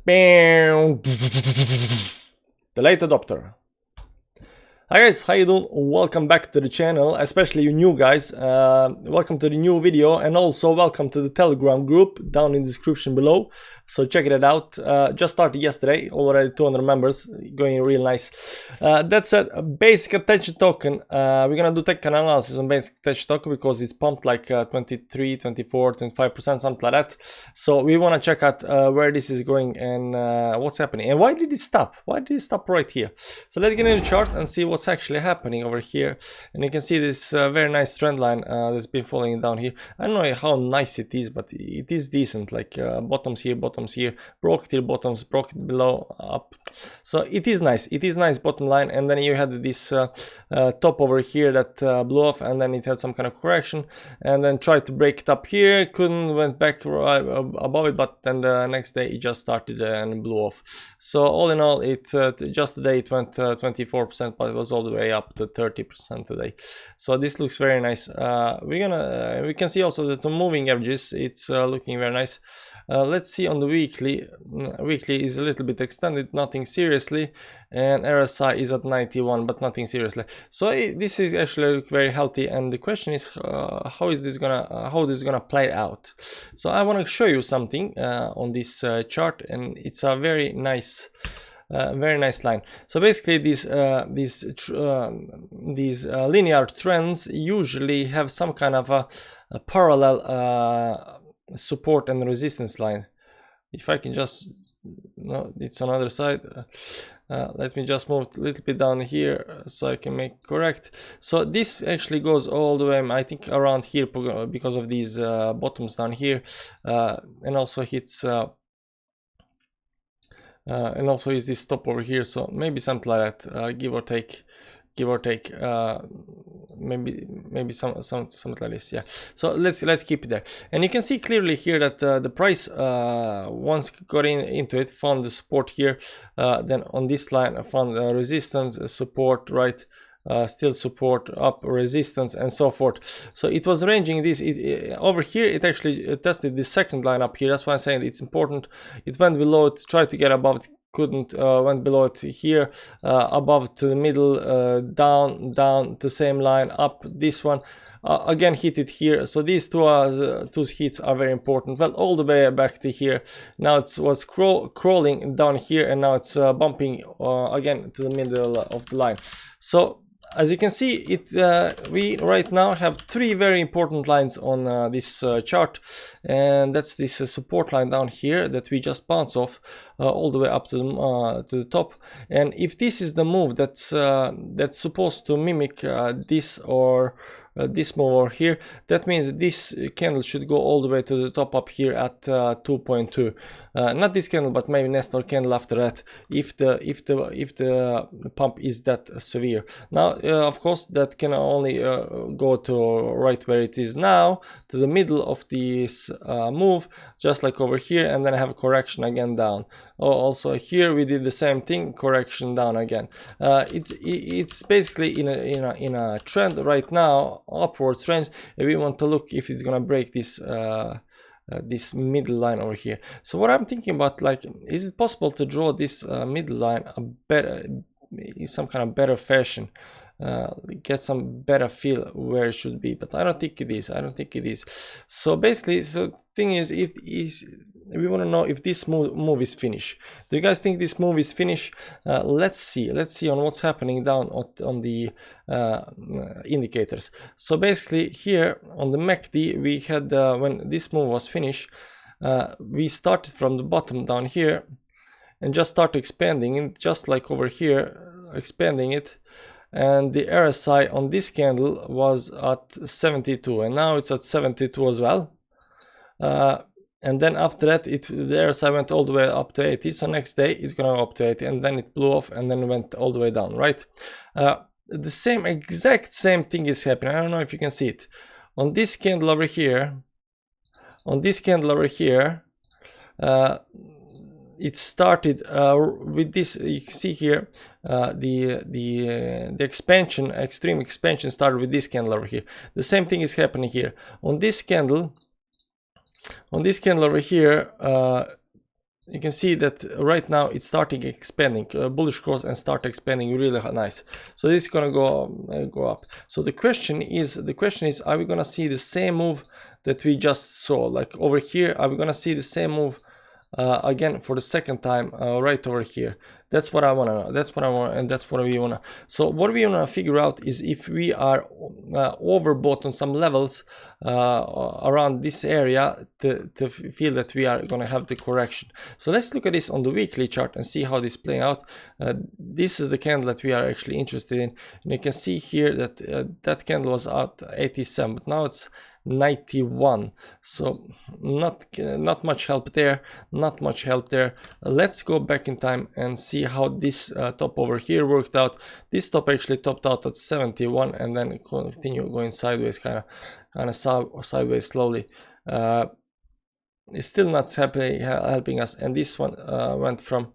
Bam. The late adopter. Hi guys, how you doing? Welcome back to the channel, especially you new guys. Welcome to the new video, and also welcome to the Telegram group down in the description below. So check it out. Just started yesterday, already 200 members, going real nice. That said, a basic attention token. We're gonna do tech analysis on basic attention token because it's pumped like 23, 24, 25%, something like that. So we wanna check out where this is going and what's happening. And why did it stop? Why did it stop right here? So let's get into the charts and see what's actually happening over here. And you can see this very nice trend line that's been falling down here. I don't know how nice it is, but it is decent. Like bottoms here, broke till bottoms, broke it below, up. So it is nice. It is nice bottom line. And then you had this top over here that blew off, and then it had some kind of correction, and then tried to break it up here, couldn't, went back above it, but then the next day it just started and blew off. So all in all, it just today it went 24%, but it was all the way up to 30% today. So this looks very nice. We can see also that the moving averages, it's looking very nice. Let's see on the weekly. Weekly is a little bit extended, nothing seriously, and RSI is at 91, but nothing seriously. So this is actually look very healthy, and the question is how is this gonna play out. So I want to show you something on this chart, and it's a very nice line. So basically these linear trends usually have some kind of a parallel support and resistance line. If I can just, no, it's on the other side. Let me just move a little bit down here so I can make correct. So this actually goes all the way, I think, around here because of these bottoms down here, and also hits and also is this stop over here. So maybe something like that, give or take, maybe something like this. Yeah, so let's keep it there. And you can see clearly here that the price once got into it, found the support here, then on this line found resistance, support, right, still support, up, resistance, and so forth. So it was ranging this. Over here it actually tested the second line up here. That's why I'm saying it's important. It went below it, tried to get above it, couldn't, went below it here, above to the middle, down the same line, up this one, again hit it here. So these two hits are very important. Well, all the way back to here. Now it was crawling down here, and now it's bumping again to the middle of the line. So as you can see, we right now have three very important lines on this chart, and that's this support line down here that we just bounced off all the way up to the top. And if this is the move that's supposed to mimic this or this move over here, that means this candle should go all the way to the top up here at 2.2. Not this candle, but maybe next door candle after that, if the pump is that severe. Now of course that can only go to right where it is now, to the middle of this move, just like over here, and then I have a correction again down. Also here we did the same thing, correction down again. It's basically in a trend right now, upward trend, and we want to look if it's gonna break this this middle line over here. So what I'm thinking about, like, is it possible to draw this middle line a better, some kind of better fashion, get some better feel where it should be? But I don't think it is. So basically, so the thing is, we want to know if this move is finished. Do you guys think this move is finished? Let's see on what's happening down on the indicators. So basically here on the MACD, we had when this move was finished, we started from the bottom down here and just start expanding it, just like over here, expanding it. And the RSI on this candle was at 72, and now it's at 72 as well. And then after that, the RSI went all the way up to 80. So next day it's gonna go up to 80, and then it blew off and then went all the way down, right? The exact same thing is happening. I don't know if you can see it on this candle over here. It started with this. You can see here the expansion, extreme expansion, started with this candle over here. The same thing is happening here on this candle. On this candle over here, you can see that right now it's starting expanding, bullish cross, and start expanding really nice. So this is gonna go up. So the question is, are we gonna see the same move that we just saw? Like over here, are we gonna see the same move again for the second time right over here? That's what I want to know. That's what I want, and that's what we want to. So what we want to figure out is if we are overbought on some levels around this area to feel that we are going to have the correction. So let's look at this on the weekly chart and see how this is playing out. This is the candle that we are actually interested in, and you can see here that that candle was at 87, but now it's 91. So not much help there, Let's go back in time and see how this top over here worked out. This top actually topped out at 71 and then continue going sideways, kind of sideways slowly. It's still not helping us, and this one went from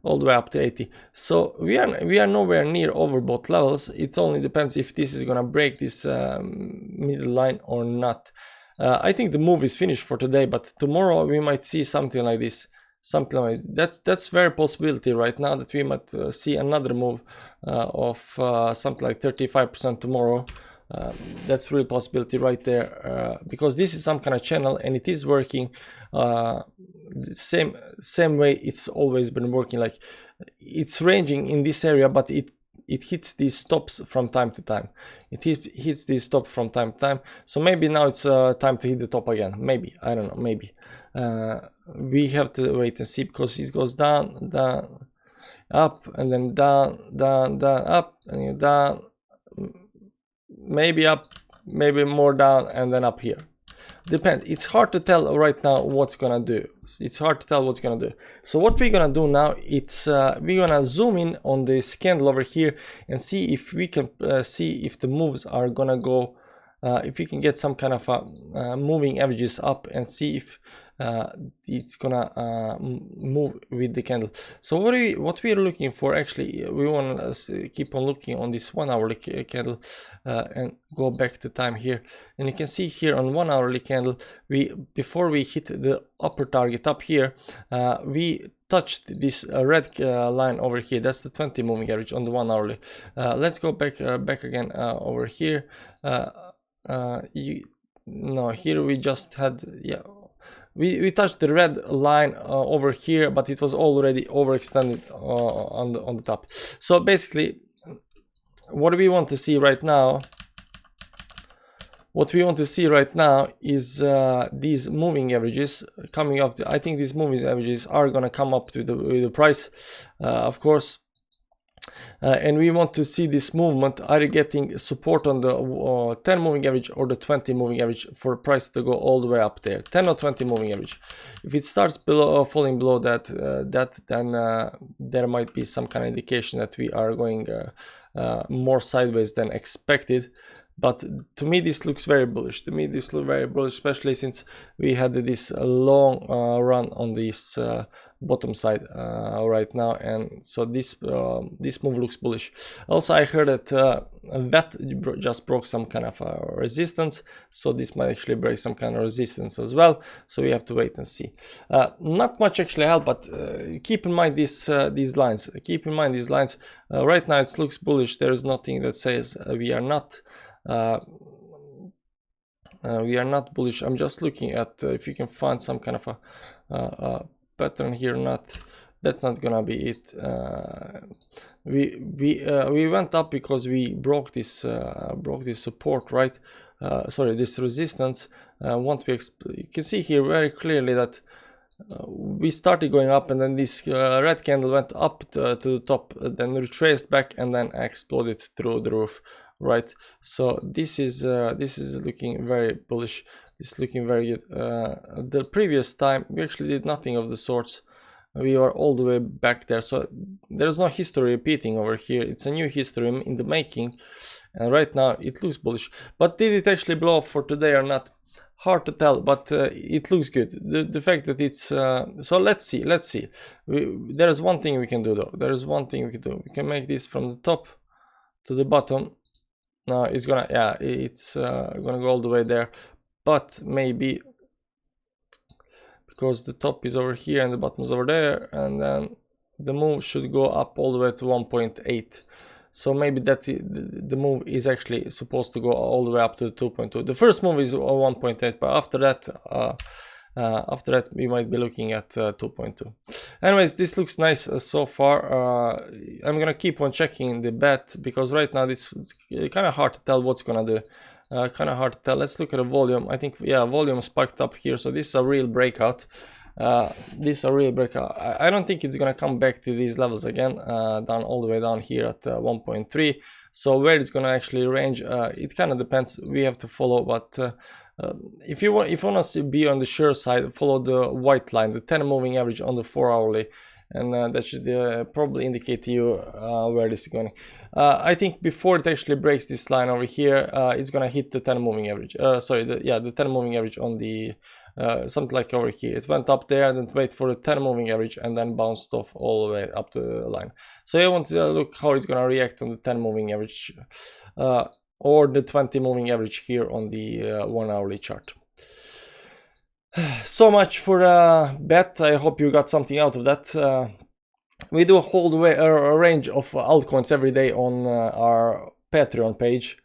all the way up to 80. So we are nowhere near overbought levels. It only depends if this is gonna break this middle line or not. I think the move is finished for today, but tomorrow we might see something like this. That's very possibility right now that we might see another move of something like 35% tomorrow. That's really possibility right there, because this is some kind of channel and it is working same way it's always been working. Like it's ranging in this area, but it hits these stops from time to time. It hits these stops from time to time. So maybe now it's time to hit the top again. Maybe, I don't know, maybe. We have to wait and see, because it goes down, up, and then down, up, and down, maybe up, maybe more down, and then up here. Depends. It's hard to tell right now what's gonna do. So what we're gonna do now, it's we're gonna zoom in on this candle over here and see if we can see if the moves are gonna go, if we can get some kind of moving averages up, and see if it's gonna move with the candle. So what we are looking for, actually, we want to keep on looking on this 1 hourly candle and go back to time here, and you can see here on 1 hourly candle, before we hit the upper target up here, we touched this red line over here. That's the 20 moving average on the 1 hourly. Let's go back again over here. No, here we just had, yeah, we touched the red line over here, but it was already overextended on the top. So basically, what we want to see right now, is these moving averages coming up. I think these moving averages are gonna come up to the price, of course. And we want to see this movement either getting support on the 10 moving average or the 20 moving average for price to go all the way up there. 10 or 20 moving average. If it starts falling below that, then there might be some kind of indication that we are going more sideways than expected. But to me, this looks very bullish. Especially since we had this long run on this bottom side right now, and so this move looks bullish. Also, I heard that that just broke some kind of resistance, so this might actually break some kind of resistance as well. So we have to wait and see. Not much actually help, but keep in mind these lines. Right now it looks bullish. There is nothing that says we are not. We are not bullish. I'm just looking at if you can find some kind of a pattern here. That's not gonna be it. We went up because we broke this support, right? Sorry, this resistance. You can see here very clearly that we started going up, and then this red candle went up to the top, then retraced back, and then exploded through the roof. Right, so this is looking very bullish. It's looking very good. The previous time we actually did nothing of the sorts. We are all the way back there, so there's no history repeating over here. It's a new history in the making, and right now it looks bullish. But did it actually blow up for today or not? Hard to tell, but it looks good. The fact that it's so let's see. There is one thing we can do though. We can make this from the top to the bottom. No, it's gonna, yeah, it's gonna go all the way there, but maybe because the top is over here and the bottom is over there, and then the move should go up all the way to 1.8. So maybe that the move is actually supposed to go all the way up to 2.2. The first move is 1.8, but after that we might be looking at 2.2. Anyways, this looks nice so far. I'm gonna keep on checking the bet, because right now this is kind of hard to tell what's gonna do. Kind of hard to tell. Let's look at the volume. I think, yeah, volume spiked up here, so this is a real breakout. I don't think it's gonna come back to these levels again, down all the way down here at 1.3. So where it's gonna actually range, it kind of depends. We have to follow, but if you want to be on the sure side, follow the white line, the 10 moving average on the 4 hourly, and that should probably indicate to you where this is going. I think before it actually breaks this line over here, it's gonna hit the 10 moving average. The 10 moving average on the something like over here. It went up there and then wait for the 10 moving average and then bounced off all the way up to the line. So you want to look how it's gonna react on the 10 moving average or the 20 moving average here on the 1 hourly chart. So much for bet. I hope you got something out of that. We do hold a range of altcoins every day on our Patreon page.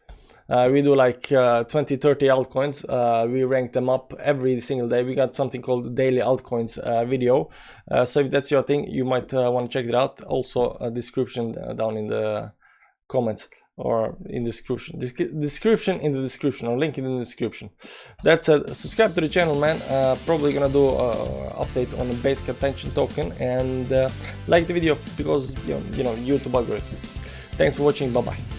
We do like 20-30 altcoins. We rank them up every single day. We got something called daily altcoins video. So if that's your thing, you might want to check it out. Also a description down in the comments, or in the description, in the description, or link it in the description. That said, subscribe to the channel, man. Probably gonna do an update on the basic attention token, and like the video, because you know YouTube algorithm. Thanks for watching. Bye bye.